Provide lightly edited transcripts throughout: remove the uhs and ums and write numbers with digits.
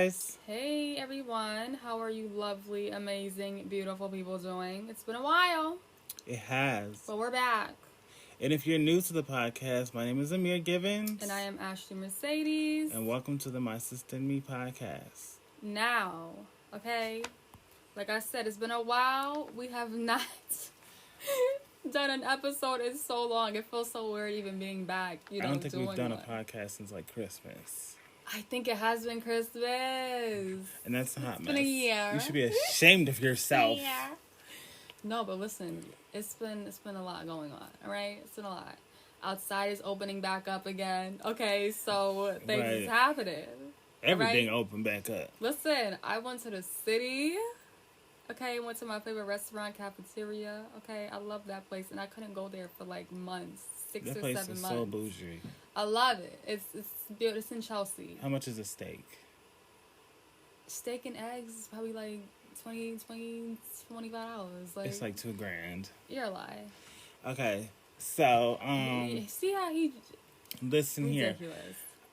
guys. Hey everyone, how are you lovely, amazing, beautiful people doing? It's been a while, It has. but we're back. And if you're new to the podcast, my name is Amir Givens. And I am Ashley Mercedes. And welcome to the My Sister and Me podcast. Now, okay, like I said, it's been a while. We have not done an episode in so long. It feels so weird even being back, I don't think we've done a podcast since like Christmas. I think it has been Christmas. And that's a hot mess. Been a year. You should be ashamed of yourself. Yeah. No, but listen, it's been a lot going on, all right? It's been a lot. Outside is opening back up again. Okay, so things is happening. Everything opened back up. Listen, I went to the city. Okay, went to my favorite restaurant, cafeteria. Okay, I love that place, and I couldn't go there for like months, 6 or 7 months. That place is so bougie. I love it. It's beautiful. It's in Chelsea. How much is a steak? Steak and eggs is probably like $25. Like, it's like $2,000. You're a lie. Okay, so see how he listen ridiculous.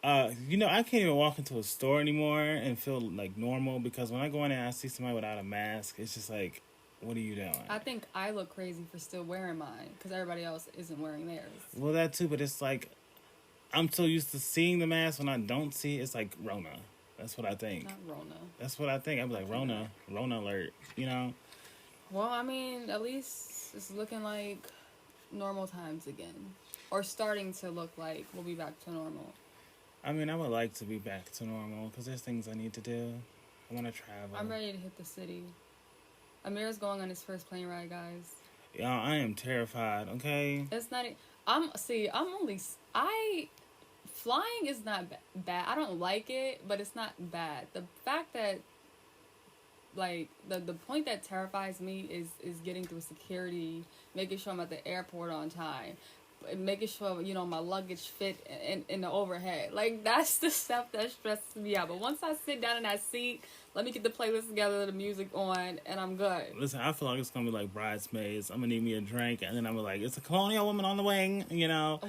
Here. I can't even walk into a store anymore and feel like normal because when I go in there and I see somebody without a mask, it's just like, what are you doing? I think I look crazy for still wearing mine because everybody else isn't wearing theirs. Well, that too, but it's like I'm so used to seeing the mask when I don't see it. It's like Rona. That's what I think. Not Rona. That's what I think. I'm like, Rona alert, Well, I mean, at least it's looking like normal times again. Or starting to look like we'll be back to normal. I mean, I would like to be back to normal because there's things I need to do. I want to travel. I'm ready to hit the city. Amir's going on his first plane ride, guys. Yeah, I am terrified, okay? It's not... Flying is not bad. I don't like it, but it's not bad. The fact that, like, the point that terrifies me is getting through security, making sure I'm at the airport on time, making sure, my luggage fit in the overhead. Like, that's the stuff that stresses me out. But once I sit down in that seat, let me get the playlist together, the music on, and I'm good. Listen, I feel like it's going to be like Bridesmaids. I'm going to need me a drink, and then I'm like, it's a colonial woman on the wing,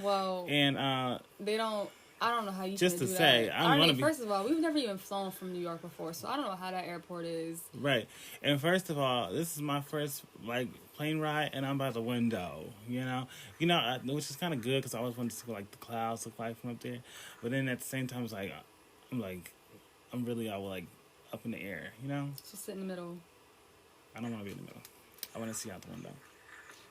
Well, and they don't... I don't know how you just can to do say, that. First of all, we've never even flown from New York before, so I don't know how that airport is. Right. And first of all, this is my first, plane ride, and I'm by the window, which is kind of good, because I always wanted to see what, the clouds look like from up there. But then at the same time, it's I'm really all, up in the air, Just sit in the middle. I don't want to be in the middle. I want to see out the window.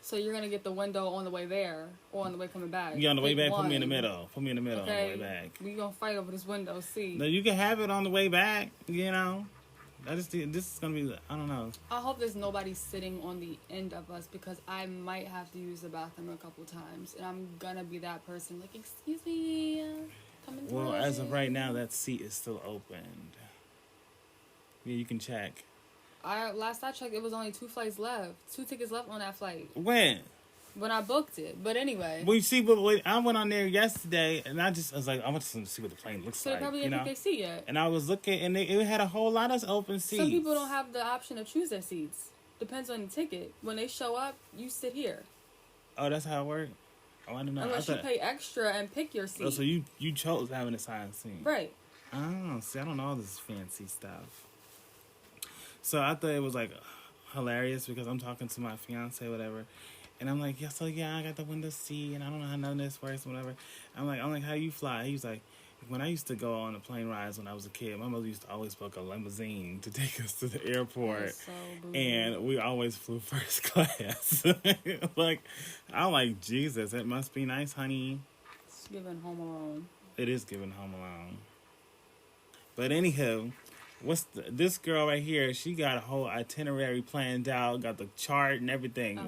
So you're going to get the window on the way there or on the way coming back? Yeah, on the way back, put me in the middle. Put me in the middle okay. On the way back. We're going to fight over this window, see? No, you can have it on the way back, this is going to be, I don't know. I hope there's nobody sitting on the end of us because I might have to use the bathroom a couple times. And I'm going to be that person, like, excuse me, come in. Well, as of right now, that seat is still opened. Yeah, you can check. Last I checked, it was only 2 flights left. 2 tickets left on that flight. When I booked it. But anyway. Well, you see, but I went on there yesterday, and I was like, I want to see what the plane looks like. So they probably didn't think they see yet. And I was looking, and it had a whole lot of open seats. Some people don't have the option to choose their seats. Depends on the ticket. When they show up, you sit here. Oh, that's how it works? Oh, I don't know. Unless you pay extra and pick your seat. Oh, so you chose having a assigned seat. Right. Oh, see, I don't know all this fancy stuff. So I thought it was hilarious because I'm talking to my fiance or whatever, and I'm like, yeah, I got the window seat, and I don't know how none of this works, whatever. I'm like, how you fly? He was like, when I used to go on the plane rides when I was a kid, my mother used to always book a limousine to take us to the airport, and we always flew first class. I'm like, Jesus, it must be nice, honey. It's giving Home Alone. It is giving Home Alone. But anywho. This girl right here, she got a whole itinerary planned out, got the chart and everything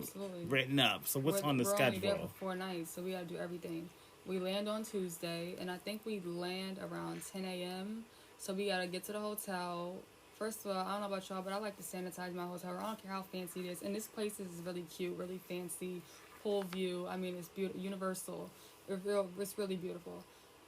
written up. So what's on the schedule? We're only there for 4 nights, so we gotta do everything. We land on Tuesday, and I think we land around 10 a.m. So we gotta get to the hotel. First of all, I don't know about y'all, but I like to sanitize my hotel. I don't care how fancy it is. And this place is really cute, really fancy, pool view. I mean, it's beautiful, universal. It's really beautiful.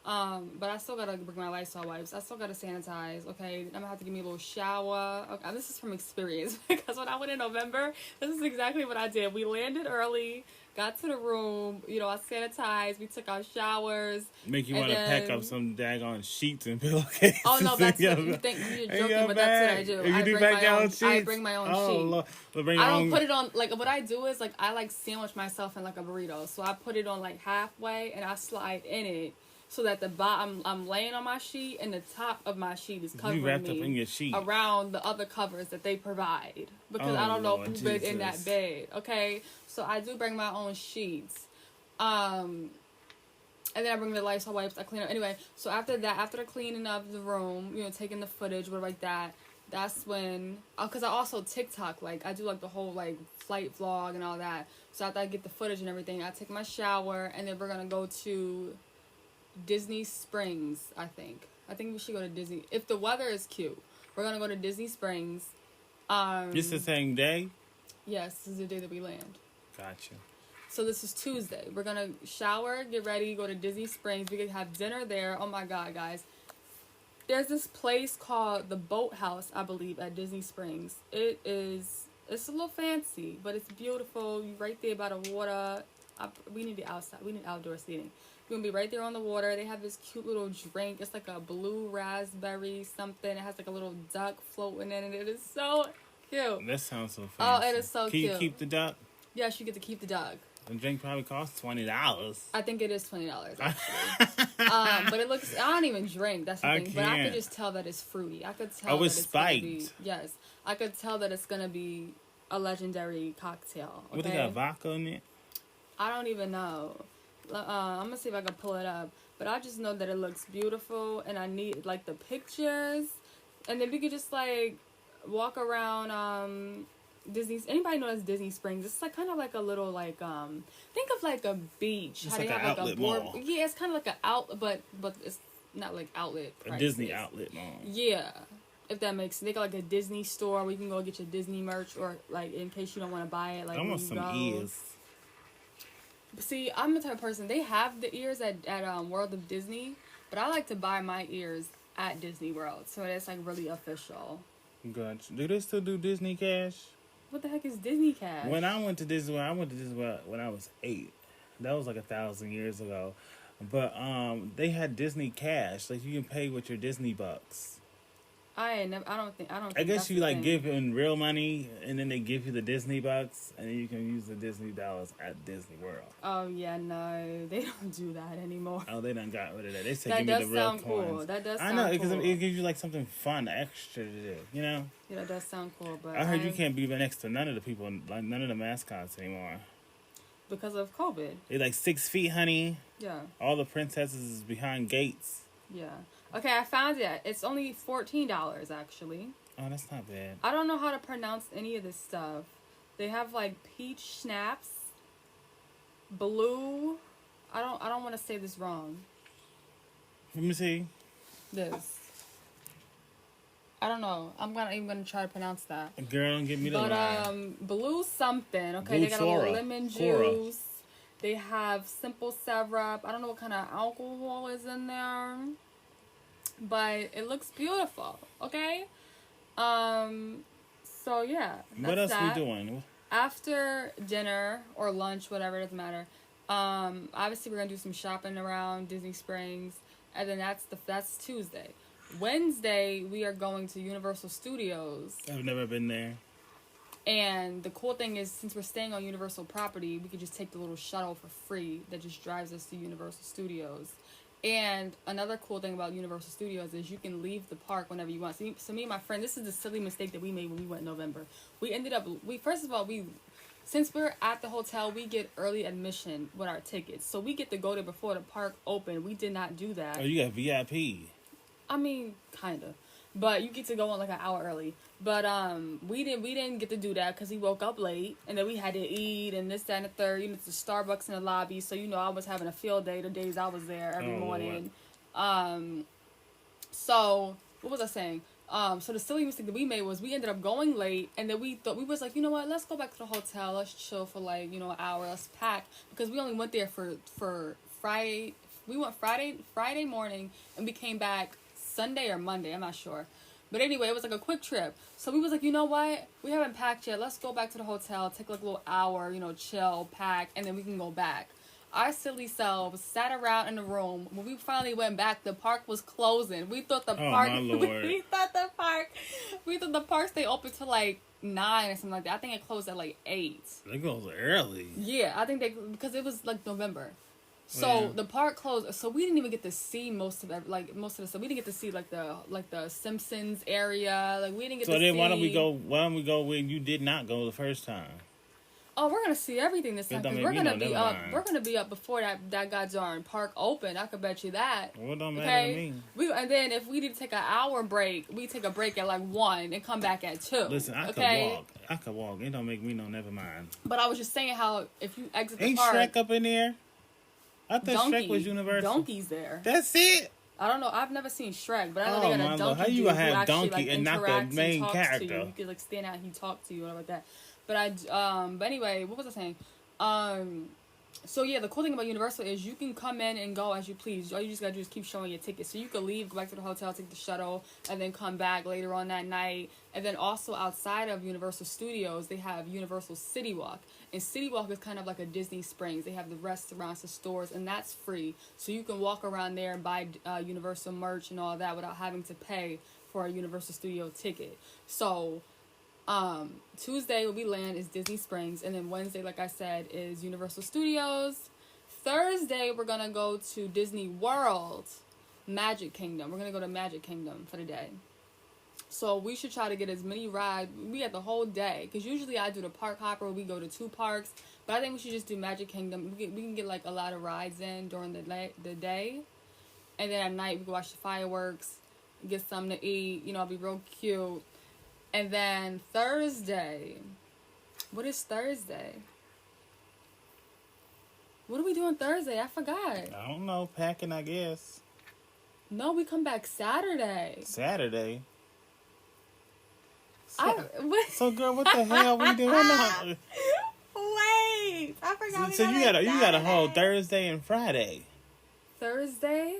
But I still gotta bring my Lysol wipes. I still gotta sanitize, okay? I'm gonna have to give me a little shower. Okay, this is from experience because when I went in November, this is exactly what I did. We landed early. got to the room. You know, I sanitized. We took our showers. Make you And want to pack then- up some daggone sheets and pillowcases. Oh no, that's in what your- you think you're in joking, your but that's what I bag. do. You I do bring pack my your own. own sheets? I bring my own Oh, sheet. Lord. Well, bring your I don't own- put it on like what I do is like I like sandwich myself in like a burrito. So I put it on like halfway and I slide in it so that the bottom I'm laying on my sheet and the top of my sheet is covering You wrapped me up in your sheet. around the other covers that they provide because Oh, I don't know Lord who's been in that Jesus. bed. Okay, so I do bring my own sheets. And then I bring the Lysol wipes. I clean up anyway. So after that, after the cleaning of the room, you know, taking the footage, whatever like that. That's when, cause I also TikTok, like I do like the whole like flight vlog and all that. So after I get the footage and everything, I take my shower and then we're gonna go to Disney Springs. I think we should go to Disney if the weather is cute. We're gonna go to Disney Springs. It's the same day? Yes, this is the day that we land. Gotcha. So this is Tuesday. We're gonna shower, get ready, go to Disney Springs. We could have dinner there. Oh my God, guys. There's this place called the Boathouse, I believe, at Disney Springs. It's a little fancy, but it's beautiful. You're right there by the water. We need the outside. We need outdoor seating. You're gonna be right there on the water. They have this cute little drink. It's like a blue raspberry something. It has like a little duck floating in it. It is so cute. That sounds so fancy. Oh, it is so Can cute. you keep the duck? Yes, you get to keep the duck. The drink probably costs $20. I think it is $20 actually. But it looks. I don't even drink. That's the I thing. But I could can't. just tell that it's fruity. I could tell. Oh, it's that it's gonna be, spiked. yes, I could tell that it's gonna be a legendary cocktail. Okay? What, they got vodka in it? I don't even know. I'm gonna see if I can pull it up. But I just know that it looks beautiful, and I need like the pictures, and then we could just like walk around. Disney's. Anybody know that's Disney Springs? It's like kind of like a little like think of like a beach. It's How like they an have outlet board. mall. Yeah, it's kind of like an outlet, but it's not like outlet. A Prices. Disney outlet mall. Yeah, if that makes sense. They got like a Disney store where you can go get your Disney merch, or like in case you don't want to buy it. Like I want when you some go. ears. See, I'm the type of person. They have the ears at World of Disney, but I like to buy my ears at Disney World, so it's like really official. Gotcha. Do they still do Disney Cash? What the heck is Disney Cash? When I went to Disney World, when I was 8. That was like 1,000 years ago. But they had Disney Cash. Like you can pay with your Disney bucks. I don't think. I guess that's you the like thing. give in real money, and then they give you the Disney bucks, and then you can use the Disney dollars at Disney World. Oh yeah, no, they don't do that anymore. Oh, they done got rid of that. They said That give me does the real sound coins. cool. That does I sound know because cool. it gives you like something fun, extra to do. You know. Yeah, that does sound cool, but I heard you can't be next to none of the people, like none of the mascots anymore. because of COVID. They're like 6 feet, honey. Yeah, All the princesses is behind gates. yeah. Okay, I found it. It's only $14 actually. Oh, that's not bad. I don't know how to pronounce any of this stuff. They have like peach schnapps, blue. I don't want to say this wrong. Let me see. This. I don't know. I'm not even gonna try to pronounce that. Girl, don't give me the line. But blue something. Okay, Blue they got a Sora. little lemon Cora. juice. They have simple syrup. I don't know what kind of alcohol is in there, but it looks beautiful. Okay. So yeah. What else that. we doing? After dinner or lunch, whatever, it doesn't matter. Obviously we're gonna do some shopping around Disney Springs, and then that's Tuesday. Wednesday we are going to Universal Studios, I've never been there. and the cool thing is since we're staying on Universal property, we could just take the little shuttle for free that just drives us to Universal Studios. And another cool thing about Universal Studios is you can leave the park whenever you want. So me and my friend, this is the silly mistake that we made when we went in November. Since we're at the hotel, we get early admission with our tickets. So we get to go there before the park opened. We did not do that. Oh, you got VIP. I mean, kind of. But you get to go on like an hour early. But we didn't get to do that because we woke up late. And then we had to eat and this, that, and the third. You know, it's the Starbucks in the lobby. So, you know, I was having a field day the days I was there every morning. So, what was I saying? So the silly mistake that we made was we ended up going late. And then we was like, you know what? Let's go back to the hotel. Let's chill for like, you know, an hour. Let's pack. Because we only went there for Friday. We went Friday morning. And we came back Sunday or Monday. I'm not sure. But anyway, it was like a quick trip. So we was like, you know what? We haven't packed yet. Let's go back to the hotel, take like a little hour, you know, chill, pack, and then we can go back. Our silly selves sat around in the room. When we finally went back, the park was closing. We thought the park. My Lord. We thought the park stayed open till like 9 or something like that. I think it closed at like 8. It goes early. Yeah, I think because it was like November. So the park closed. So we didn't even get to see most of the stuff. We didn't get to see like the Simpsons area. Like we didn't get to see. So then why don't we go when you did not go the first time? Oh, we're gonna see everything this time because we're gonna be up. We're gonna be up before that goddamn park open. I could bet you that. Well, don't matter to me. And then if we need to take an hour break, we take a break at like 1 and come back at 2. Listen, I could walk. It don't make me no. Never mind. But I was just saying how if you exit the Ain't park, Shrek up in there? I thought Shrek was Universal. Donkey's there. That's it. I don't know. I've never seen Shrek, but I know they got a donkey. How you dude have who actually, Donkey like, and not the main character? To you. He could like stand out and he talk to you or like that. But but anyway, what was I saying? So yeah, the cool thing about Universal is you can come in and go as you please. All you just gotta do is keep showing your tickets. So you could leave, go back to the hotel, take the shuttle, and then come back later on that night. And then also outside of Universal Studios, they have Universal City Walk. And City Walk is kind of like a Disney Springs. They have the restaurants, the stores, and that's free. So you can walk around there and buy Universal merch and all that without having to pay for a Universal Studio ticket. So Tuesday when we land is Disney Springs, and then Wednesday, like I said, is Universal Studios. Thursday we're gonna go to Disney World, Magic Kingdom. We're gonna go to Magic Kingdom for the day. So we should try to get as many rides. We got the whole day because usually I do the park hopper. We go to 2 parks, but I think we should just do Magic Kingdom. We can get like a lot of rides in during the day, and then at night we can watch the fireworks, get something to eat. You know, it'll be real cute. And then Thursday, what is Thursday? What are we doing Thursday? I forgot. I don't know. Packing, I guess. No, we come back Saturday. Saturday? So, girl, what the hell we doing? Wait, I forgot. So you got a whole Thursday and Friday. Thursday?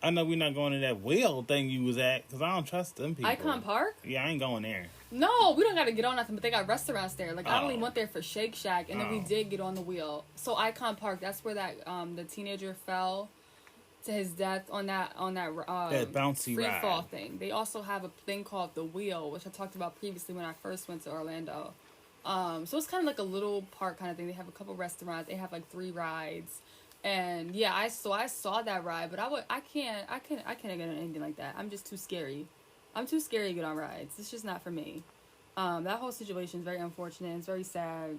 I know we're not going to that wheel thing you was at because I don't trust them people. Icon Park? Yeah, I ain't going there. No, we don't got to get on nothing, but they got restaurants there. Like, I only went there for Shake Shack, and then we did get on the wheel. So Icon Park, that's where that the teenager fell to his death on that that bouncy free ride. fall thing. They also have a thing called the Wheel, which I talked about previously when I first went to Orlando. So it's kind of like a little park kind of thing. They have a couple restaurants. They have like 3 rides. And yeah, I saw that ride, but I can't get on anything like that. I'm just too scary. I'm too scary to get on rides. It's just not for me. That whole situation is very unfortunate. It's very sad.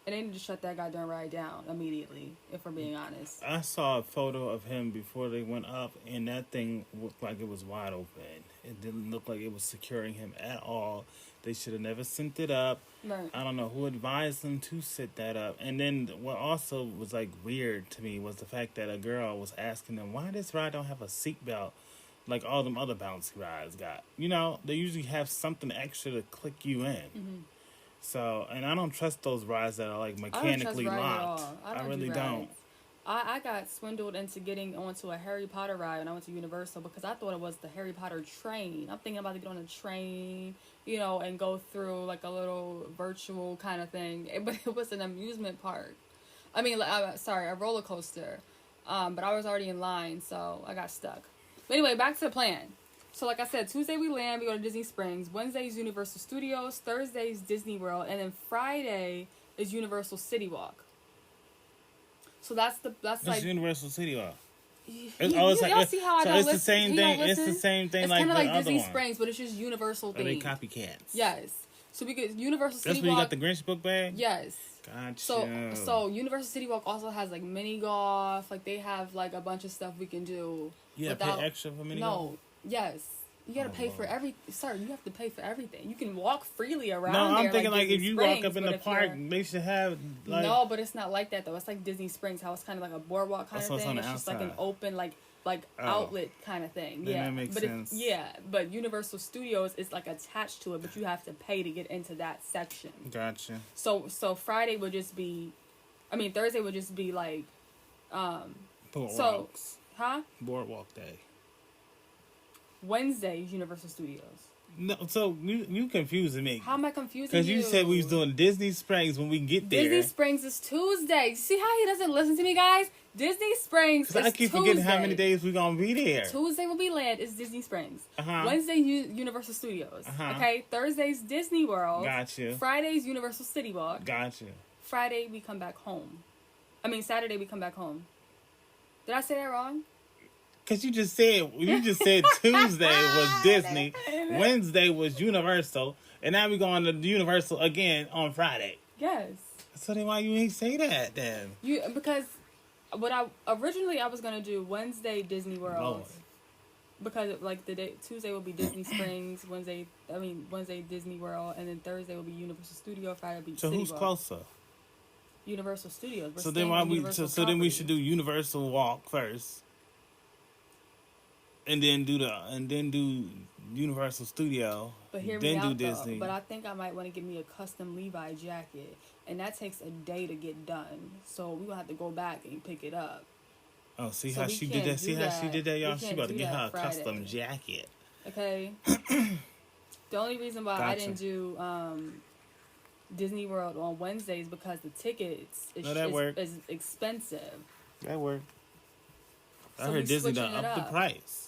And they need to shut that goddamn ride down immediately, if we're being honest. I saw a photo of him before they went up, and that thing looked like it was wide open. It didn't look like it was securing him at all. They should have never sent it up. Right. I don't know who advised them to set that up. And then what also was like weird to me was the fact that a girl was asking them, why this ride don't have a seatbelt like all them other bouncy rides got? You know, they usually have something extra to click you in. Mm-hmm. So, and I don't trust those rides that are like mechanically locked. I really don't. I got swindled into getting onto a Harry Potter ride when I went to Universal because I thought it was the Harry Potter train. I'm thinking about to get on a train, you know, and go through like a little virtual kind of thing. But it was an amusement park. I mean, a roller coaster. But I was already in line, so I got stuck. But anyway, back to the plan. So like I said, Tuesday we land, we go to Disney Springs. Wednesday is Universal Studios. Thursday is Disney World. And then Friday is Universal City Walk. So that's like Universal City Walk. It's see how I don't listen? It's the same thing. It's the same thing. It's like kind of like Disney Springs, but it's just Universal thing. Are they copycats? Yes. So because Universal City Walk. That's where you got the Grinch book bag. Yes. Gotcha. So Universal City Walk also has like mini golf. Like they have like a bunch of stuff we can do. You gotta pay extra for mini golf? No. Yes. You gotta pay for sir, you have to pay for everything. You can walk freely around. No, I'm there, thinking like if you Springs, walk up in the park, they should have like. No, but it's not like that though. It's like Disney Springs, how it's kind of like a boardwalk kind of thing. It's just like an open like outlet kind of thing. Then yeah, that makes sense. But Universal Studios is like attached to it, but you have to pay to get into that section. Gotcha. So Friday would just be, Thursday would just be like, Boardwalks. Huh? Boardwalk day. Wednesday is Universal Studios. No, so you confusing me. How am I confusing Because you? you said we was doing Disney Springs when we get there. Disney Springs is Tuesday. See how he doesn't listen to me, guys? Disney Springs is I keep Tuesday. forgetting how many days we gonna be there. Tuesday will be land. It's Disney Springs. Uh-huh. Wednesday, Universal Studios. Uh-huh. Okay. Thursday's Disney World. Gotcha. Friday's Universal City Walk. Gotcha. Friday we come back home. Saturday we come back home. Did I say that wrong? Because you just said Tuesday was Disney, Wednesday was Universal, and now we're going to Universal again on Friday. Yes. So then why you ain't say that then? Because what I was gonna do Wednesday Disney World. Lord. Because like Tuesday will be Disney Springs, Wednesday Disney World, and then Thursday will be Universal Studio, Friday will be So City who's Walk. closer? Universal Studios. So then then we should do Universal Walk first. And then do Universal Studio. But hear then me do out Disney. though. But I think I might want to get me a custom Levi jacket, and that takes a day to get done. So we gonna have to go back and pick it up. Oh, see So how we she can't did that? do See how she that. did that, We y'all? She can't about to do get that her a Friday. custom jacket. Okay. The only reason why I Gotcha. didn't do Disney World on Wednesdays because the tickets is expensive. That worked. I So heard we Disney switching done it up the up. price.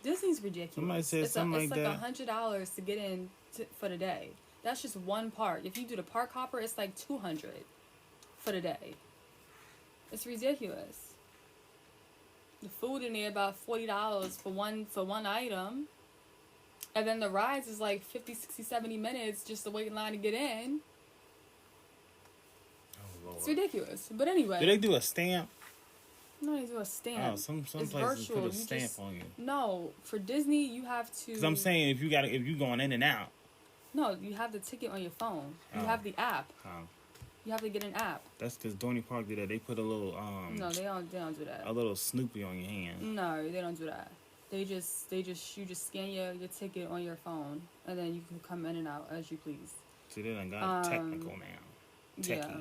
Disney's ridiculous. Somebody said it's something it's like like that. $100 to get in for the day. That's just one park. If you do the park hopper, it's like $200 for the day. It's ridiculous. The food in there about $40 for one item. And then the rides is like 50, 60, 70 minutes just to wait in line to get in. Oh, Lord. It's ridiculous. But anyway. Do they do a stamp? No, they do a stamp. Oh, some It's places virtual. put a You stamp just- on you. No, for Disney you have to. Because I'm saying if you going in and out. No, you have the ticket on your phone. You Oh. have the app. Oh, You have to get an app. that's because Dorney Park did that. They put a little No, they don't do that. a little Snoopy on your hand. No, they don't do that. You just scan your ticket on your phone, and then you can come in and out as you please. See, they done got technical now. Techie. Yeah.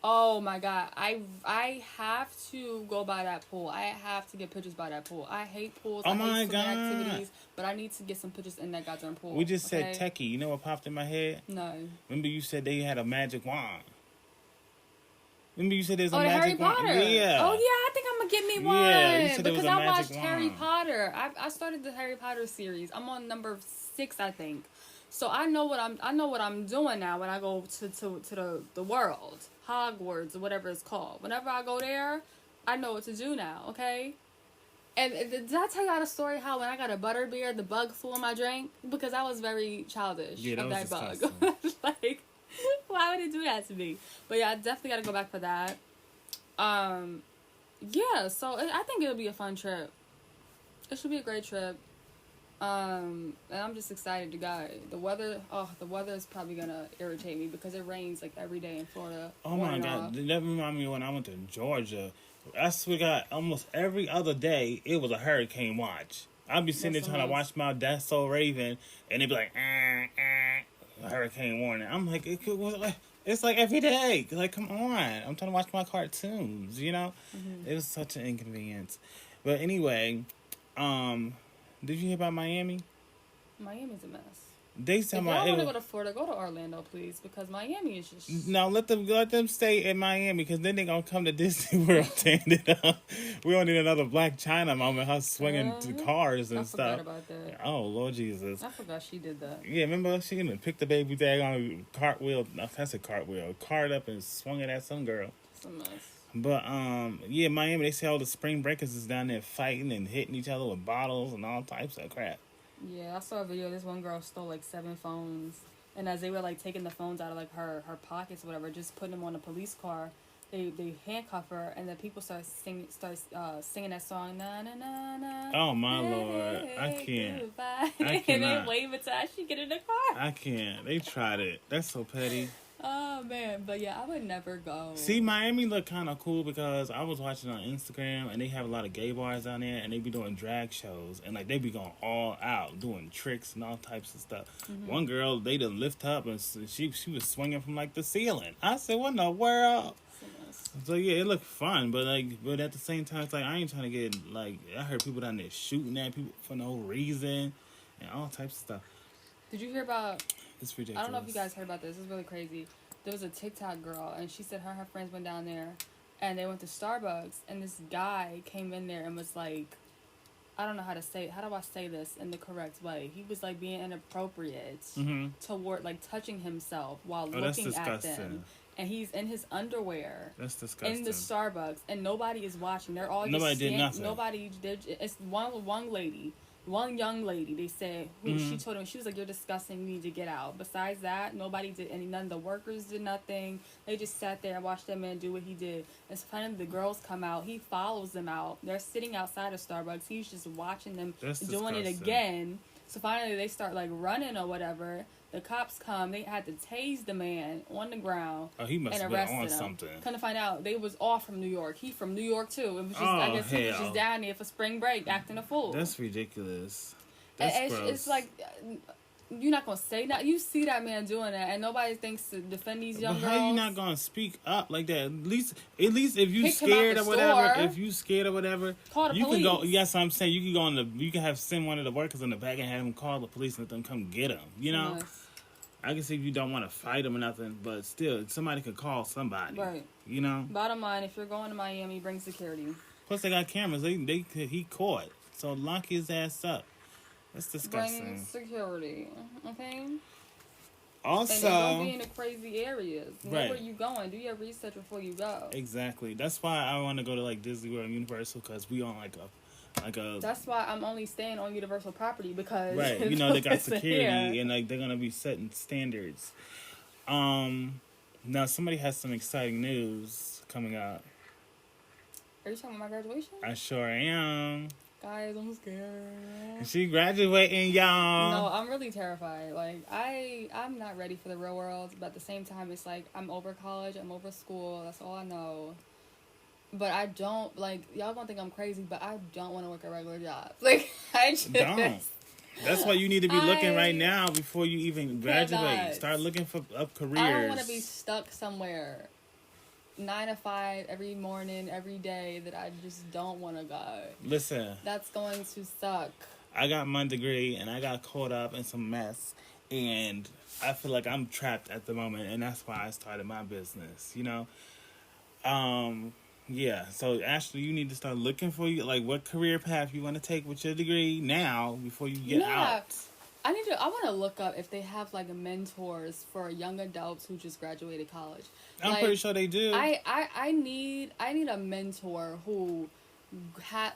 Oh my God, I have to go by that pool. I have to get pictures by that pool. I hate pools. Oh I my hate swimming God. activities, but I need to get some pictures in that goddamn pool. We just said okay? techie. You know what popped in my head? No. Remember you said they had a magic wand. Remember you said there's a Oh, the Harry magic wand? Potter. Yeah. Oh yeah, I think I'm gonna get me one. Yeah, you said there was because a I magic watched Harry wand. Potter. I started the Harry Potter series. I'm on number 6, I think. So I know what I'm doing now when I go to the world, Hogwarts or whatever it's called. Whenever I go there, I know what to do now. Okay. And did I tell y'all the story how when I got a butterbeer, the bug flew in my drink because I was very childish Yeah, that of was that disgusting. bug. Like, why would it do that to me? But yeah, I definitely got to go back for that. Yeah, so I think it'll be a fun trip. It should be a great trip. And I'm just excited to go. The weather is probably gonna irritate me because it rains like every day in Florida. Oh my on and God, off. that reminded me when I went to Georgia. I swear to God, almost every other day it was a hurricane watch. I'd be sitting there Yes, it trying to was. watch my That's So Raven, and they'd be like, hurricane warning. I'm like, it's like every day. Like, come on, I'm trying to watch my cartoons. You know, It was such an inconvenience. But anyway, did you hear about Miami? Miami's a mess. They If said y'all want to go to Florida, go to Orlando, please, because Miami is just. No, let them stay in Miami because then they're gonna come to Disney World to end it up. We don't need another Black China moment, her swinging to cars and I stuff. forgot about that. Oh Lord Jesus! I forgot she did that. Yeah, remember she gonna pick the baby tag on a cartwheel. No, that's a cartwheel. Cart up and swung it at some girl. It's a mess. But yeah, Miami. They say all the spring breakers is down there fighting and hitting each other with bottles and all types of crap. Yeah, I saw a video. This one girl stole like 7 phones, and as they were like taking the phones out of like her pockets or whatever, just putting them on a police car, they handcuff her, and then people start singing that song. Na na na na. Oh my Lord, I can't. Goodbye. I And cannot. they wave it till she get in the car. I can't. They tried it. That's so petty. Oh man, but yeah, I would never go. See, Miami look kind of cool because I was watching on Instagram and they have a lot of gay bars down there and they be doing drag shows and like they be going all out doing tricks and all types of stuff. One girl, they done lift up and she was swinging from like the ceiling. I said, what in the world? nice. So yeah, it looked fun, but at the same time, it's like I ain't trying to get like I heard people down there shooting at people for no reason and all types of stuff. Did you hear about? It's ridiculous. I don't know if you guys heard about this. It's really crazy. There was a TikTok girl, and she said her and her friends went down there, and they went to Starbucks, and this guy came in there and was like, I don't know how to say it. How do I say this in the correct way? He was like being inappropriate toward like touching himself while looking at them. And he's in his underwear. That's disgusting. In the Starbucks, and nobody is watching. They're all nobody did nothing. Nobody did. It's one lady, one young lady. They said she told him, she was like, "You're disgusting. You need to get out." Besides that, nobody did any. None of the workers did nothing. They just sat there and watched that man do what he did. And so finally, the girls come out. He follows them out. They're sitting outside of Starbucks. He's just watching them doing it again. So finally, they start like running or whatever. The cops come. They had to tase the man on the ground. Oh, he must have been on something. Come to find out, they was all from New York. He from New York too. It was just, I guess he was just down there for spring break, acting a fool. That's ridiculous. That's gross. It's like you're not gonna say that. You see that man doing that, and nobody thinks to defend these young girls. How you not gonna speak up like that? At least if you scared or whatever, call the you police. can go. Yes, I'm saying you can go you can send one of the workers in the back and have them call the police and let them come get him. You know. Yes. I can see if you don't want to fight him or nothing, but still, somebody could call somebody. Right. You know? Bottom line, if you're going to Miami, bring security. Plus, they got cameras. He caught. So lock his ass up. That's disgusting. Bring security. Okay? Also... And don't be in the crazy areas. Know where you going. Do your research before you go. Exactly. That's why I want to go to, like, Disney World and Universal, because we on, like a... That's why I'm only staying on Universal property, because right, you know, they got security and like they're gonna be setting standards. Now somebody has some exciting news coming out. Are you talking about my graduation? I sure am. Guys, I'm scared. She graduating, y'all. No, I'm really terrified. Like I'm not ready for the real world, but at the same time, it's like I'm over college, I'm over school. That's all I know. But I don't, like, y'all gonna think I'm crazy, but I don't want to work a regular job. Like, I just... Don't. That's why you need to be looking right now before you even graduate. Start looking for careers. I don't want to be stuck somewhere 9 to 5 every morning, every day that I just don't want to go. Listen. That's going to suck. I got my degree, and I got caught up in some mess, and I feel like I'm trapped at the moment, and that's why I started my business, you know? Yeah, so Ashley, you need to start looking for what career path you want to take with your degree now before you get out. I want to look up if they have like mentors for young adults who just graduated college. I'm pretty sure they do. I need a mentor who had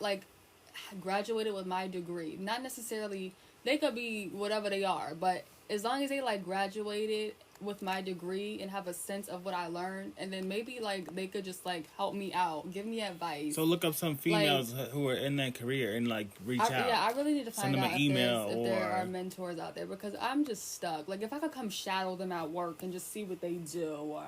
graduated with my degree. Not necessarily, they could be whatever they are, but as long as they graduated with my degree and have a sense of what I learned, and then maybe they could just help me out, give me advice. So look up some females who are in that career and reach out. Yeah, I really need to find out if there are mentors out there, because I'm just stuck. If I could come shadow them at work and just see what they do, or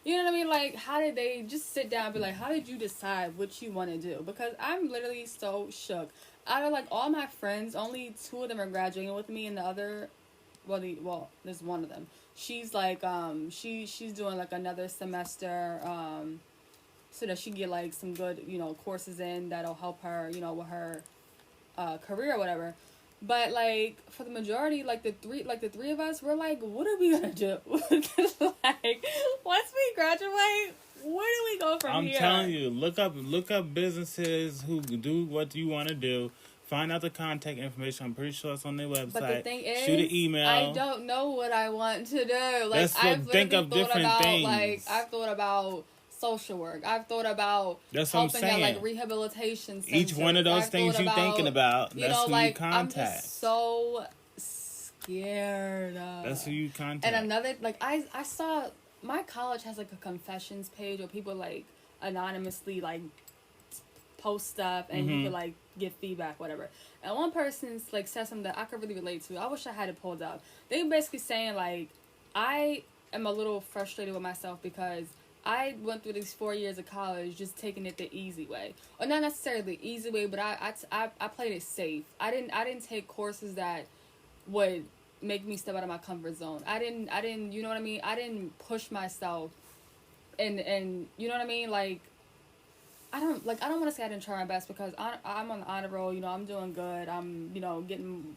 you know what I mean? How did they just sit down and be how did you decide what you want to do? Because I'm literally so shook. Out of all my friends, only 2 of them are graduating with me, and the other, there's one of them. She's she's doing another semester, so that she get some good, courses in that'll help her, with her career or whatever. But for the majority, the three of us, we're what are we gonna do? Once we graduate, where do we go from here? I'm telling you, look up businesses who do what you want to do. Find out the contact information. I'm pretty sure it's on their website. But the thing is, shoot an email. I don't know what I want to do. Think of different things. I've thought about social work. I've thought about helping at rehabilitation centers. Each one of those things you're thinking about, that's who you contact. I'm just so scared. That's who you contact. And another, I saw my college has a confessions page where people anonymously post stuff and you could give feedback, whatever. And one person said something that I could really relate to. I wish I had it pulled up. They were basically saying I am a little frustrated with myself because I went through these 4 years of college just taking it the easy way, or not necessarily the easy way, but I played it safe. I didn't take courses that would make me step out of my comfort zone. I didn't you know what I mean? I didn't push myself and you know what I mean, like. I don't want to say I didn't try my best because I'm on the honor roll. You know, I'm doing good. I'm getting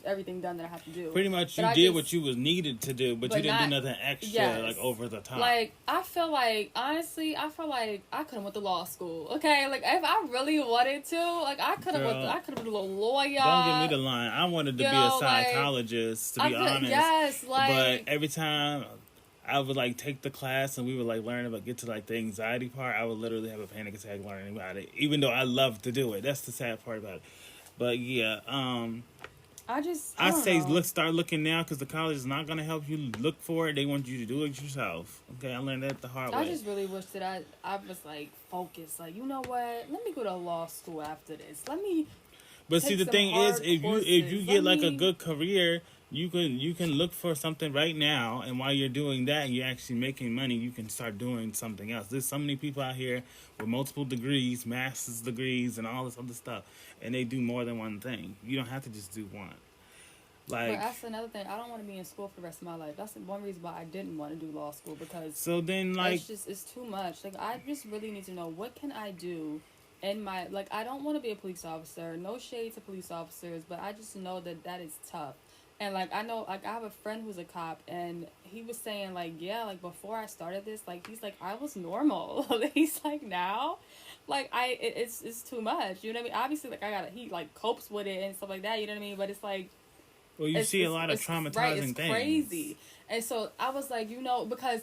everything done that I have to do. Pretty much, you did what you was needed to do, but you didn't do nothing extra, like over the top. Like I feel like honestly, I could have went to law school. Okay, like if I really wanted to, like I could have been a little lawyer. Don't give me the line. I wanted to be a psychologist, to be honest. Yes, but every time I would like take the class and we would like learn about get to like the anxiety part, I would literally have a panic attack learning about it, even though I love to do it. That's the sad part about it. But yeah, I say start looking now because the college is not gonna help you look for it. They want you to do it yourself. Okay, I learned that the hard way. I just really wish that I was like focused. Like, you know what? Let me go to law school after this. Let me. But see, the thing is, if you get like a good career, you can look for something right now, and while you're doing that, and you're actually making money, you can start doing something else. There's so many people out here with multiple degrees, master's degrees, and all this other stuff, and they do more than one thing. You don't have to just do one. Like, but that's another thing. I don't want to be in school for the rest of my life. That's one reason why I didn't want to do law school, because so then like it's too much. Like, I just really need to know what can I do. I don't want to be a police officer. No shade to police officers, but I just know that is tough. And, like, I know, like, I have a friend who's a cop, and he was saying, like, yeah, like, before I started this, like, he's like, I was normal. He's like, now, like, it's too much. You know what I mean? Obviously, like, he, like, copes with it and stuff like that, you know what I mean? But it's like... Well, you see a lot of traumatizing things. It's crazy. And so, I was like, you know, because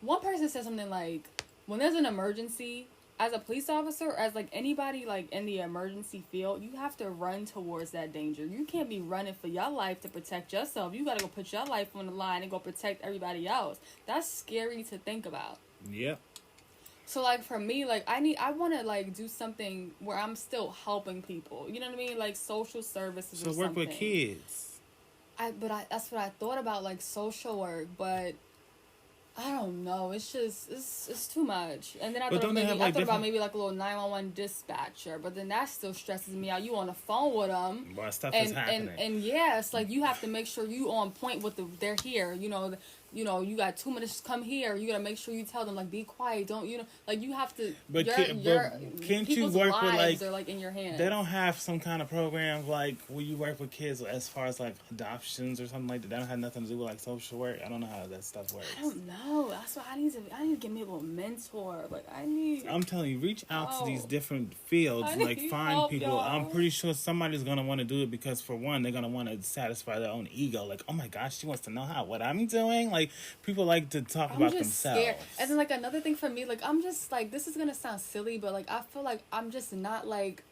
one person said something like, when there's an emergency... As a police officer, as like anybody like in the emergency field, you have to run towards that danger. You can't be running for your life to protect yourself. You gotta go put your life on the line and go protect everybody else. That's scary to think about. Yep. So like for me, like I want to like do something where I'm still helping people. You know what I mean? Like social services. So or work something. with kids. That's what I thought about, like social work, but. I don't know. It's just it's too much. And then I thought about maybe like a little 911 dispatcher, but then that still stresses me out. You on the phone with them, while stuff is happening, and yeah, it's like you have to make sure you on point with they're here. You know, you got 2 minutes to come here. You gotta make sure you tell them like be quiet. Don't like you have to. But can't you work with like in your hands. They don't have some kind of program like where you work with kids as far as like adoptions or something like that. That don't have nothing to do with like social work. I don't know how that stuff works. I don't know. That's why I need to get me a little mentor. Like I'm telling you, reach out to these different fields. Like find people. Y'all. I'm pretty sure somebody's gonna want to do it because for one, they're gonna want to satisfy their own ego. Like, oh my gosh, she wants to know what I'm doing. Like people like to talk about themselves. Scared. And then like another thing for me, like I'm just like this is gonna sound silly, but like I feel like I'm just not like.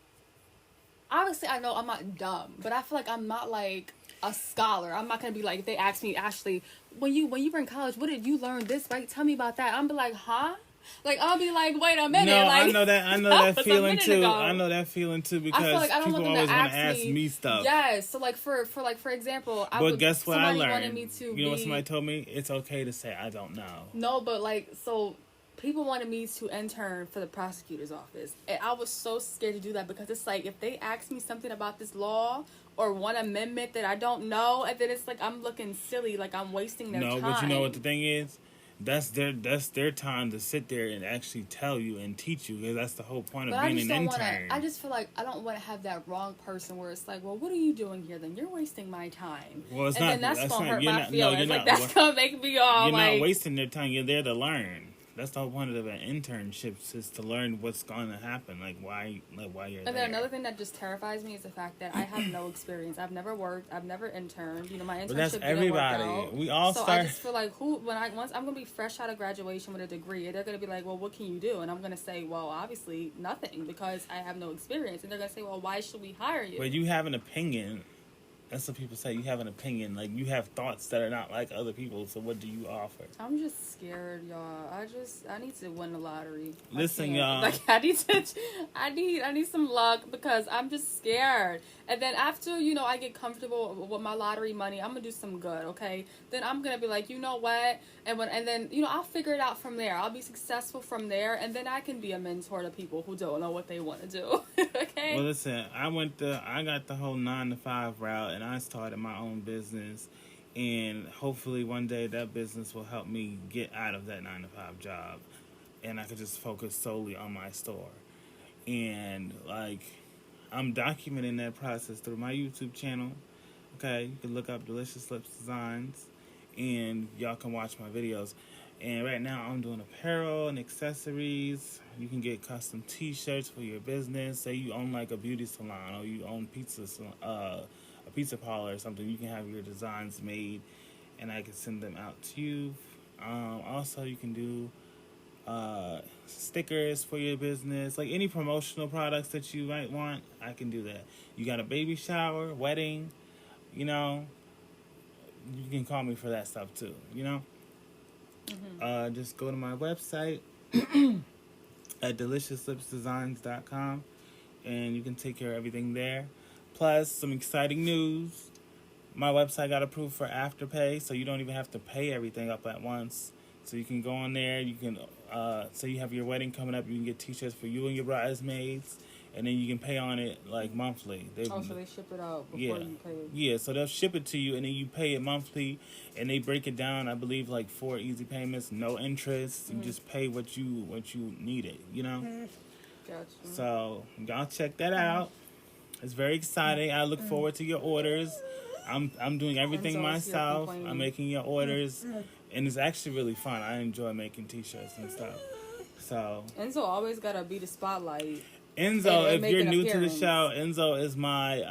Obviously, I know I'm not dumb, but I feel like I'm not like a scholar. I'm not gonna be like if they ask me, Ashley, when you were in college, what did you learn this? Right? Tell me about that. I'm be like, huh? Like I'll be like, wait a minute. No, like, I know that feeling too. Ago. I know that feeling too because people always want to ask me stuff. Yes. So like for example, guess what I learned? Me to you know what somebody told me? It's okay to say I don't know. No, but like so. People wanted me to intern for the prosecutor's office. And I was so scared to do that because it's like, if they ask me something about this law or one amendment that I don't know, and then it's like, I'm looking silly, like I'm wasting their time. No, but you know what the thing is? That's their time to sit there and actually tell you and teach you. Because that's the whole point of being an intern. I just feel like I don't want to have that wrong person where it's like, well, what are you doing here? Then you're wasting my time. Well, it's and not. then that's gonna hurt my feelings. No, you're like not, that's gonna make me all. You're not wasting their time. You're there to learn. That's the whole point of an internship is to learn what's going to happen, like why you're there. And then another thing that just terrifies me is the fact that I have no experience. I've never worked. I've never interned. You know, my internship but that's everybody. Didn't work out. We all so start. I just feel like once I'm gonna be fresh out of graduation with a degree, they're gonna be like, well, what can you do? And I'm gonna say, well, obviously nothing because I have no experience. And they're gonna say, well, why should we hire you? But you have an opinion. That's what people say. You have an opinion. Like, you have thoughts that are not like other people. So what do you offer? I'm just scared, y'all. I need to win the lottery. Listen, y'all. Like, I need some luck because I'm just scared. And then after, you know, I get comfortable with my lottery money, I'm going to do some good, okay? Then I'm going to be like, you know what? And then, you know, I'll figure it out from there. I'll be successful from there. And then I can be a mentor to people who don't know what they want to do, okay? Well, listen, I got the whole 9 to 5 route, and I started my own business And hopefully one day that business will help me get out of that 9 to 5 job, and I could just focus solely on my store. And like, I'm documenting that process through my YouTube channel. Okay, you can look up Delicious Lips Designs, and y'all can watch my videos. And right now I'm doing apparel and accessories. You can get custom T-shirts for your business. Say you own like a beauty salon, or you own a pizza parlor or something. You can have your designs made, and I can send them out to you. Also, you can do stickers for your business, like any promotional products that you might want. I can do that. You got a baby shower, wedding, you know, you can call me for that stuff too, you know. Just go to my website at deliciouslipsdesigns.com, and you can take care of everything there. Plus, some exciting news. My website got approved for Afterpay, so you don't even have to pay everything up at once. So you can go on there. You can, say you have your wedding coming up, you can get T-shirts for you and your bridesmaids, and then you can pay on it like monthly. So they ship it out before you pay it? Yeah, so they'll ship it to you, and then you pay it monthly, and they break it down, I believe, like 4 easy payments, no interest. You just pay what you need it, you know? Gotcha. So y'all check that out. It's very exciting. I look forward to your orders. I'm doing everything myself. I'm making your orders, and it's actually really fun. I enjoy making T-shirts and stuff. So Enzo always gotta be the spotlight. Enzo, if you're new to the show, Enzo is my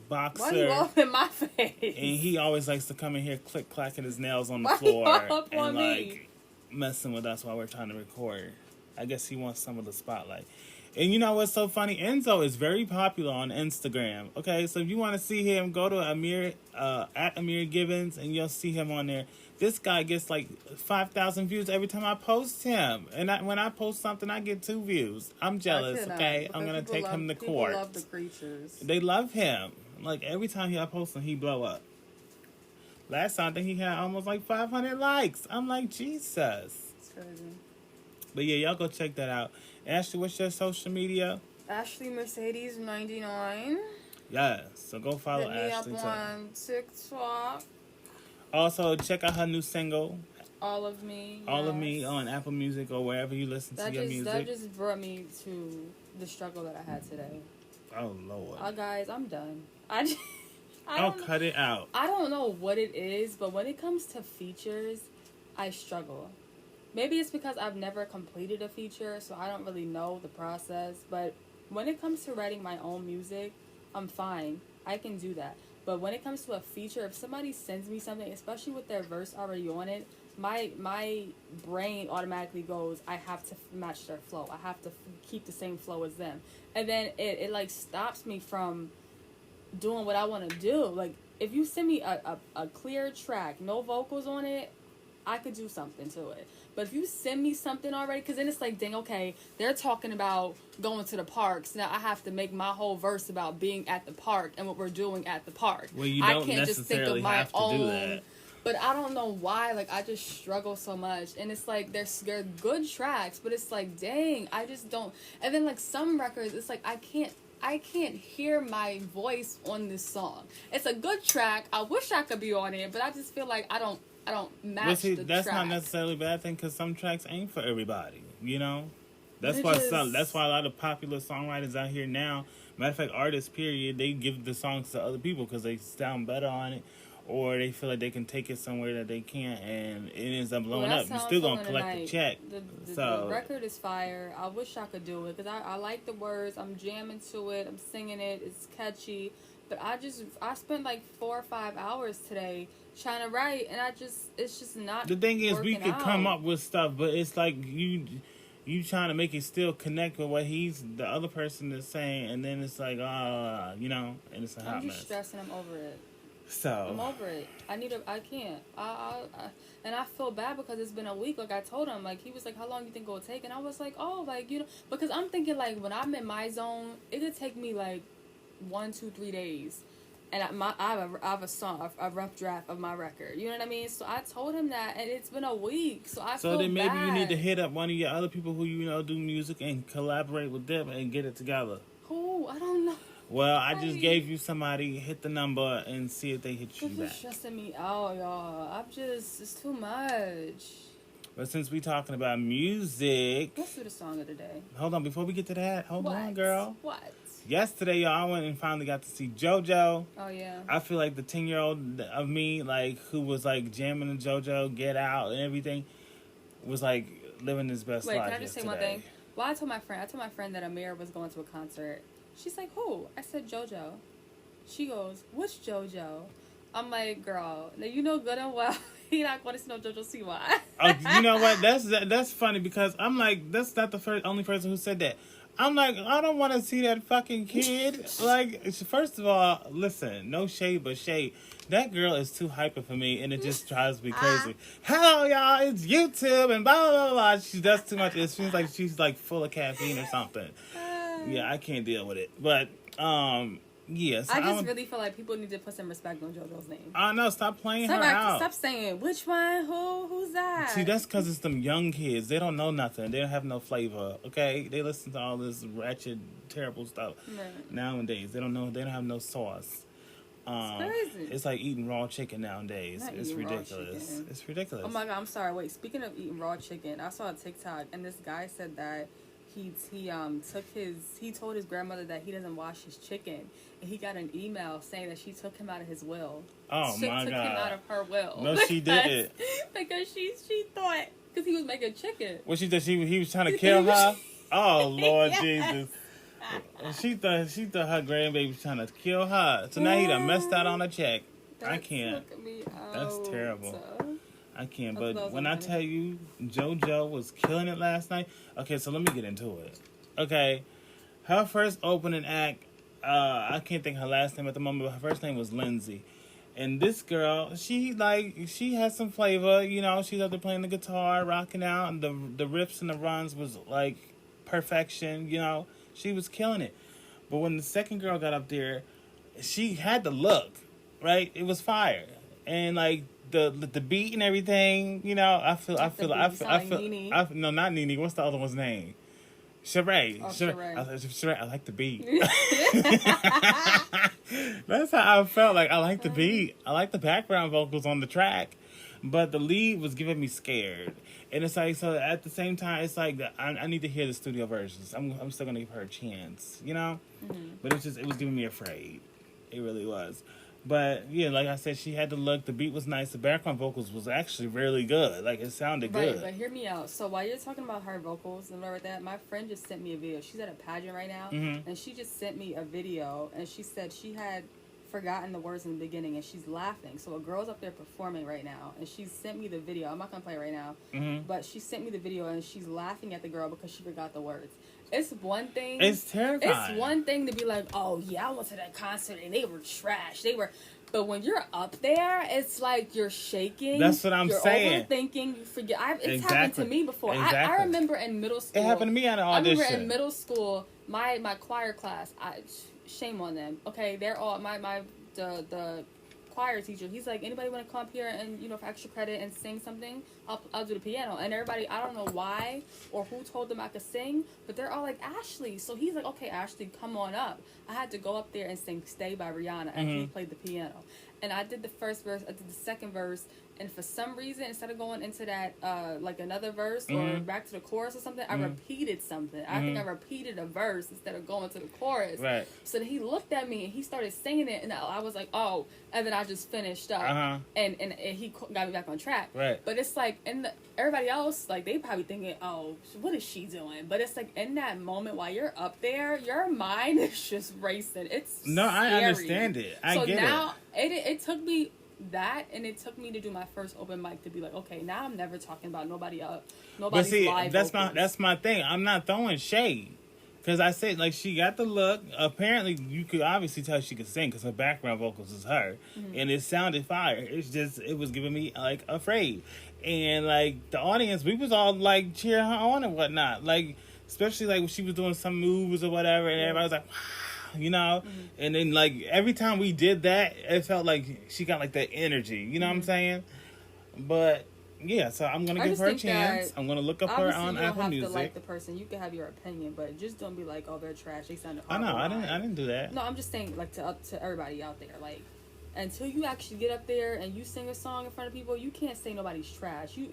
boxer. Why you all in my face? And he always likes to come in here clacking his nails on the floor and like messing with us while we're trying to record. I guess he wants some of the spotlight. And you know what's so funny? Enzo is very popular on Instagram. Okay, so if you want to see him, go to Amir at Amir Gibbons, and you'll see him on there. This guy gets like 5,000 views every time I post him, and when I post something, I get 2 views. I'm jealous. Okay, I'm gonna take him to court. People love the creatures. They love him. Like every time I post him, he blow up. Last time I think he had almost like 500 likes. I'm like, Jesus. It's crazy. But yeah, y'all go check that out. Ashley, what's your social media? Ashley Mercedes 99. Yeah, so go follow Hit me Ashley. up on TikTok. Also, check out her new single, All of Me. All of Me, on Apple Music or wherever you listen to your music. That just brought me to the struggle that I had today. Oh, Lord. Guys, I'm done. Cut it out. I don't know what it is, but when it comes to features, I struggle. Maybe it's because I've never completed a feature, so I don't really know the process. But when it comes to writing my own music, I'm fine. I can do that. But when it comes to a feature, if somebody sends me something, especially with their verse already on it, my brain automatically goes, I have to match their flow. I have to keep the same flow as them. And then it like stops me from doing what I want to do. Like, if you send me a clear track, no vocals on it, I could do something to it. But if you send me something already, because then it's like, dang, okay, they're talking about going to the parks. Now I have to make my whole verse about being at the park and what we're doing at the park. Well, you don't necessarily have to do that. But I don't know why. Like, I just struggle so much. And it's like, they're good tracks, but it's like, dang, I just don't. And then, like, some records, it's like, I can't hear my voice on this song. It's a good track. I wish I could be on it, but I just feel like I don't match the track. That's not necessarily a bad thing, because some tracks ain't for everybody, you know? That's why a lot of popular songwriters out here now, matter of fact, artists, period, they give the songs to other people because they sound better on it, or they feel like they can take it somewhere that they can't, and it ends up blowing up. You're still going to collect the check. The record is fire. I wish I could do it, because I like the words. I'm jamming to it. I'm singing it. It's catchy. But I spent like 4 or 5 hours today trying to write, and it's just not. The thing is, we could come up with stuff, but it's like you trying to make it still connect with what the other person is saying, and then it's like, you know, and it's a hot mess. I'm just stressing. I'm over it. So I'm over it. I can't. And I feel bad because it's been a week. Like, I told him, like, he was like, how long do you think it will take? And I was like, oh, like, you know, because I'm thinking, like, when I'm in my zone, it could take me like 1, 2, 3 days. And I have a rough draft of my record. You know what I mean? So I told him that, and it's been a week. So feel then maybe bad. You need to hit up one of your other people who, you know, do music and collaborate with them and get it together. Who? I don't know. Well, I just gave you somebody. Hit the number and see if they hit you It's back. just stressing me out, y'all. It's too much. But since we talking about music, Let's do the song of the day. hold on. Before we get to that, hold on, girl. What? Yesterday, y'all, I went and finally got to see JoJo. Oh, yeah. I feel like the 10-year-old of me, like, who was, like, jamming the JoJo, Get Out, and everything, was, like, living his best life. Wait, can I just say one thing? yesterday. Well, I told my friend that Amir was going to a concert. She's like, who? I said, JoJo. She goes, which JoJo? I'm like, girl, now you know good and well you're not going to see no JoJo Siwa. Oh, you know what? That's funny because I'm like, that's not the only person who said that. I'm like, I don't want to see that fucking kid. Like, first of all, listen, no shade but shade. That girl is too hyper for me, and it just drives me crazy. Hello, y'all, it's YouTube, and blah, blah, blah, blah. She does too much. It seems like she's, like, full of caffeine or something. Yeah, I can't deal with it. But, yeah. So I just really feel like people need to put some respect on JoJo's name. I know, stop playing her out. Stop saying, which one, who's that? See, that's because it's them young kids. They don't know nothing. They don't have no flavor, okay? They listen to all this ratchet, terrible stuff nowadays. They don't have no sauce. It's crazy. It's like eating raw chicken nowadays. It's ridiculous. It's ridiculous. Oh my God, I'm sorry. Wait, speaking of eating raw chicken, I saw a TikTok, and this guy said that he told his grandmother that he doesn't wash his chicken, and he got an email saying that she took him out of his will. Oh she my took God. him out of her will. No, she didn't. Because she thought, because he was making chicken. What she did? He was trying to kill her. Oh Lord Jesus. She thought her grandbaby was trying to kill her. So now he done messed out on a check. I can't. That's terrible. I can't. But when I tell you, JoJo was killing it last night. Okay, so let me get into it. Okay, her first opening act, I can't think her last name at the moment, but her first name was Lindsay. And this girl, she has some flavor, you know. She's up there playing the guitar, rocking out, and the riffs and the runs was like perfection, you know. She was killing it. But when the second girl got up there, she had the look, right? It was fire, and like the beat and everything, you know. I feel no, not Nene. What's the other one's name? Sheree. Oh, Sheree. I like the beat. That's how I felt. Like, I like the beat. I like the background vocals on the track. But the lead was giving me scared. And it's like, so at the same time, it's like, I need to hear the studio versions. I'm still going to give her a chance, you know? Mm-hmm. But it was giving me afraid. It really was. But, yeah, like I said, she had the look. The beat was nice. The background vocals was actually really good. Like, it sounded good. Right, but hear me out. So while you're talking about her vocals and whatever that, my friend just sent me a video. She's at a pageant right now, and she just sent me a video, and she said she had forgotten the words in the beginning, and she's laughing. So a girl's up there performing right now, and she sent me the video. I'm not going to play it right now, but she sent me the video, and she's laughing at the girl because she forgot the words. It's one thing. It's terrifying. It's one thing to be like, oh, yeah, I went to that concert, and they were trash. But when you're up there, it's like you're shaking. That's what I'm saying. You're overthinking. You forget. It's happened to me before. Exactly. I remember in middle school. It happened to me at an audition. I remember in middle school, my choir class. Shame on them. Okay, they're all the choir teacher. He's like, anybody want to come up here and for extra credit and sing something? I'll do the piano. And everybody, I don't know why or who told them I could sing, but they're all like, Ashley. So he's like, okay, Ashley, come on up. I had to go up there and sing "Stay" by Rihanna, and he played the piano. And I did the first verse, I did the second verse, and for some reason, instead of going into that, like another verse or back to the chorus or something, I repeated something. I think I repeated a verse instead of going to the chorus. Right. So then he looked at me and he started singing it, and I was like, oh, and then I just finished up. And he got me back on track. Right. But it's like, everybody else, like, they probably thinking, oh, what is she doing? But it's like, in that moment while you're up there, your mind is just racing. It's scary. I understand it. I get it. So now, it took me that, and it took me to do my first open mic to be like, okay, now I'm never talking about nobody's live that's my thing. I'm not throwing shade, because I said, like, she got the look. Apparently you could obviously tell she could sing because her background vocals is her, and it sounded fire. It's just, it was giving me like afraid, and like the audience, we was all like cheering her on and whatnot, like especially like when she was doing some moves or whatever, and everybody was like, wow. And then like every time we did that, it felt like she got like that energy, what I'm saying? But Yeah, so I'm gonna give her a chance. I'm gonna look up her on Apple Music. You don't have to like the person. You can have your opinion, but just don't be like, "Oh, they're trash. They sounded horrible." I know. I didn't do that. No, I'm just saying, like to everybody out there, like until you actually get up there and you sing a song in front of people, you can't say nobody's trash. You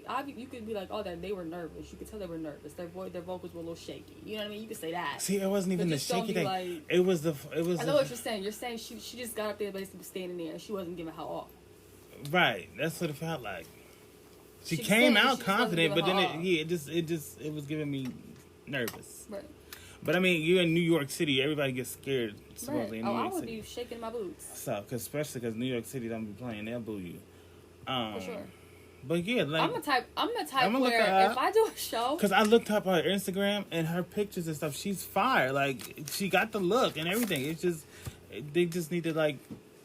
could be like, "Oh, that they were nervous." You could tell they were nervous. Their vocals were a little shaky. You know what I mean? You could say that. See, it wasn't even the shaky thing. Like, it was. I know what you're saying. You're saying she just got up there, basically standing there, and she wasn't giving her all. Right. That's what it felt like. She came out confident, but then it was giving me nervous. Right. But I mean, you're in New York City. Everybody gets scared. Supposedly in New York City. I would be shaking my boots. So, especially because New York City don't be playing, they'll boo you. For sure. But yeah, like I'm the type where if I do a show, because I looked up her Instagram and her pictures and stuff, she's fire. Like she got the look and everything. It's just they just need to like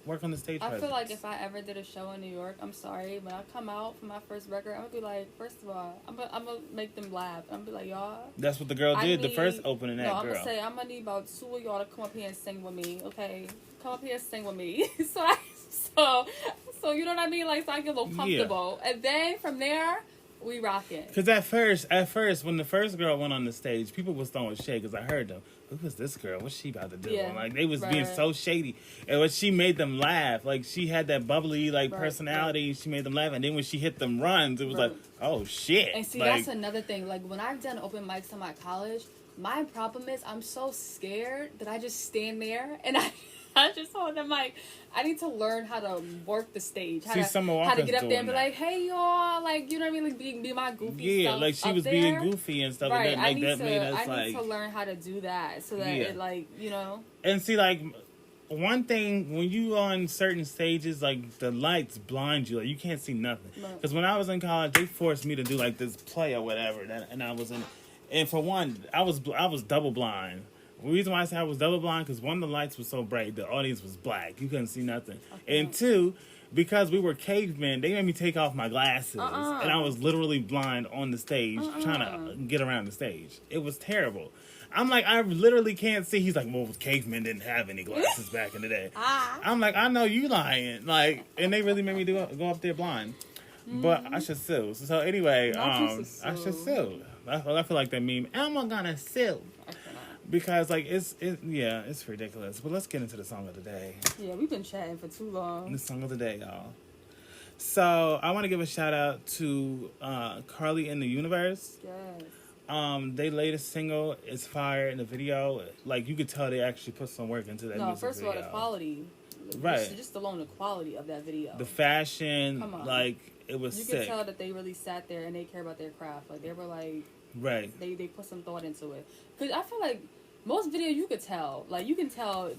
work on the stage. I feel like if I ever did a show in New York, I'm sorry, when I come out for my first record, I'm gonna be like, first of all, I'm gonna make them laugh. I'm gonna be like, y'all. That's what the girl did. The first opening. I'm gonna say I'm gonna need about 2 of y'all to come up here and sing with me. Okay, come up here and sing with me. So you know what I mean? Like, so I get a little comfortable, and then from there, we rocking. Because at first, when the first girl went on the stage, people was throwing shade because I heard them. Who was this girl? What's she about to do? Yeah. And like they was being so shady, and when she made them laugh, like she had that bubbly personality. She made them laugh, and then when she hit them runs, it was like, oh shit. And see, that's another thing. Like when I've done open mics in my college, my problem is I'm so scared that I just stand there and I just hold the mic. I need to learn how to work the stage. How to get up there and be like, hey, y'all. Like, you know what I mean? Like, be my goofy self. Yeah, like she was being goofy and stuff. Right. And I need to learn how to do that so that it, like, you know. And see, like, one thing, when you on certain stages, like, the lights blind you. Like, you can't see nothing. Because when I was in college, they forced me to do, like, this play or whatever. And I was in. And for one, I was double blind. The reason why I said I was double blind, because one, the lights were so bright, the audience was black. You couldn't see nothing. Okay. And two, because we were cavemen, they made me take off my glasses. And I was literally blind on the stage, trying to get around the stage. It was terrible. I'm like, I literally can't see. He's like, well, cavemen didn't have any glasses back in the day. I'm like, I know you lying. Like, and they really made me go up there blind. But I should sue. So anyway, I should sue. I feel like that meme. I'm gonna sue. Because, like, it's ridiculous. But let's get into the song of the day. Yeah, we've been chatting for too long. The song of the day, y'all. So, I want to give a shout-out to Carly in the Universe. Yes. Their latest single is fire in the video. Like, you could tell they actually put some work into that music video. No, first of all, the quality. Right. Just alone the quality of that video. The fashion, like, it was sick. You could tell that they really sat there and they care about their craft. Like, they were, like... Right. They put some thought into it. Because I feel like most videos you could tell. Like, you can tell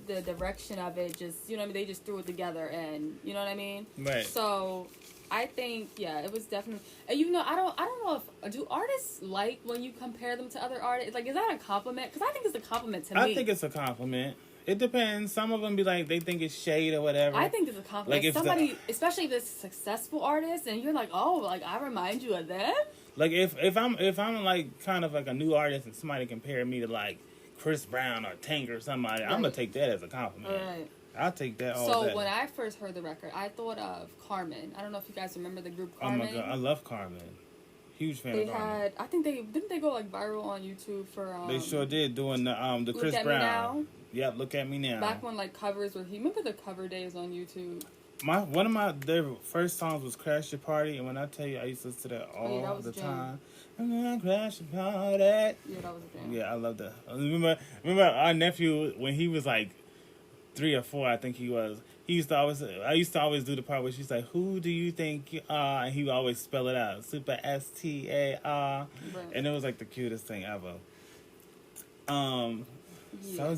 the direction of it. Just, you know what I mean? They just threw it together and, you know what I mean? Right. So, I think, yeah, it was definitely... And, you know, I don't know if... Do artists like when you compare them to other artists? Like, is that a compliment? Because I think it's a compliment to me. I think it's a compliment. It depends. Some of them be like, they think it's shade or whatever. I think it's a compliment. Like if somebody, especially if it's a successful artist, and you're like, oh, like, I remind you of them? Like, if I'm like, kind of like a new artist and somebody compare me to, like, Chris Brown or Tings or somebody, I'm going to take that as a compliment. Right. I'll take that all day. So, when I first heard the record, I thought of Carmen. I don't know if you guys remember the group Carmen. Oh, my God. I love Carmen. Huge fan of Carmen. I think didn't they go, like, viral on YouTube for... they sure did, doing the Chris Look at Brown. Me Now. Yep, Look at Me Now. Back when, like, covers were... Remember the cover days on YouTube? One of their first songs was Crash Your Party, and when I tell you, I used to listen to that all the time. I'm gonna crash your party. Yeah, that was a jam. Yeah, I love that. Remember our nephew, when he was, like, 3 or 4, I think he was, I used to always do the part where she's like, who do you think you are? And he would always spell it out. Super STAR. Right. And it was, like, the cutest thing ever. So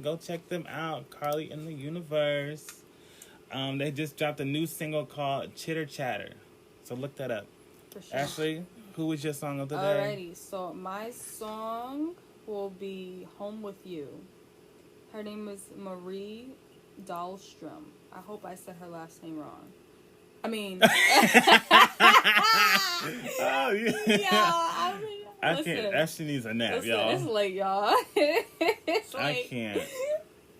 go check them out. Carly in the Universe. They just dropped a new single called Chitter Chatter. So look that up. For sure. Ashley, who was your song of the day? Alrighty, so my song will be Home With You. Her name is Marie Dahlstrom. I hope I said her last name wrong. I mean... oh, yeah. I can't. Ashley needs a nap, y'all. It's late, y'all. It's late. I can't.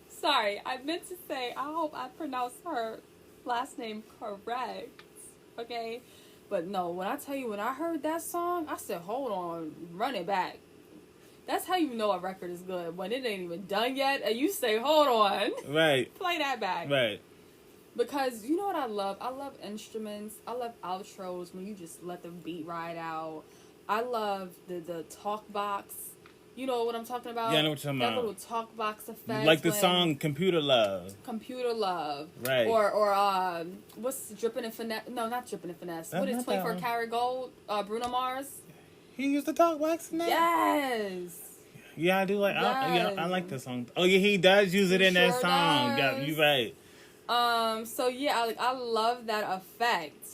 Sorry, I meant to say, I hope I pronounced her last name correct. Okay? But no, when I tell you, when I heard that song, I said, hold on, run it back. That's how you know a record is good. When it ain't even done yet, and you say, hold on. Right. Play that back. Right. Because you know what I love? I love instruments. I love outros when you just let the beat ride out. I love the talk box. You know what I'm talking about? Yeah, I know what you're talking about. That little talk box effect. Like the song Computer Love. Computer Love. Right. Or what's Drippin' and Finesse? No, not Drippin' and Finesse. That's what is not 24 that Karat Gold? Bruno Mars? He used to talk box in that? Yes. Yeah, I do like. Yes. I like this song. Oh yeah, he does use it in that Sure song. does. Yeah, you're right. So yeah, I love that effect.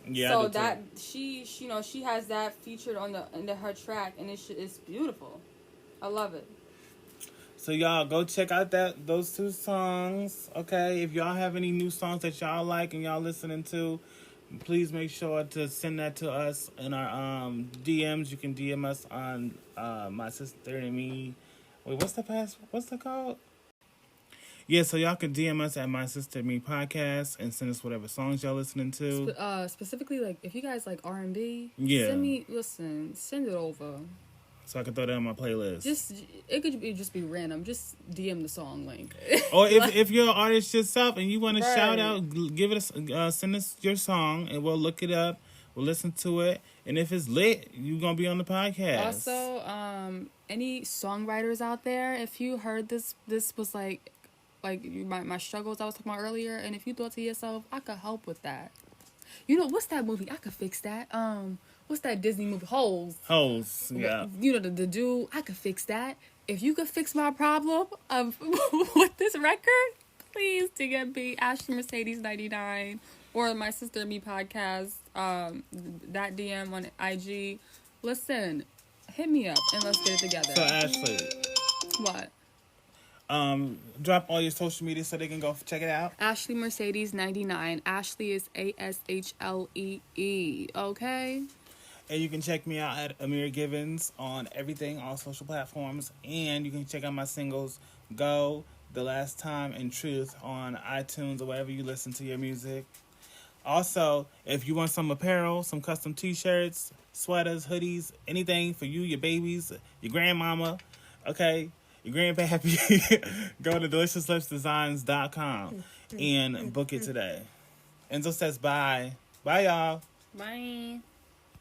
Yeah. So I do that too. she has that featured on her track, and it's beautiful. I love it. So y'all go check out those 2 songs. Okay, if y'all have any new songs that y'all like and y'all listening to, please make sure to send that to us in our DMs. You can DM us on my sister and me. Wait, what's the code? Yeah, so y'all can DM us at My Sister and Me Podcast and send us whatever songs y'all listening to. Specifically, like if you guys like R&B, Yeah. send it over. So I can throw that on my playlist. It could just be random. Just DM the song link. Or if you're an artist yourself and you want to Right. shout out, send us your song and we'll look it up. We'll listen to it, and if it's lit, you're gonna be on the podcast. Also, any songwriters out there, if you heard this was like my struggles I was talking about earlier, and if you thought to yourself, I could help with that. You know, what's that movie? I could fix that. What's that Disney movie? Holes. Yeah. You know, the dude, I could fix that. If you could fix my problem with this record, please DM me, Ashley Mercedes 99, or My Sister and Me Podcast, that DM on IG. Listen, hit me up and let's get it together. So Ashley, What? Drop all your social media so they can go check it out. Ashley Mercedes 99. Ashley is ASHLEE. Okay? And you can check me out at Amir Givens on everything, all social platforms. And you can check out my singles, Go, The Last Time, and Truth on iTunes or wherever you listen to your music. Also, if you want some apparel, some custom t-shirts, sweaters, hoodies, anything for you, your babies, your grandmama, okay, your grandpappy, go to deliciousLipsDesigns.com and book it today. Enzo says bye. Bye, y'all. Bye.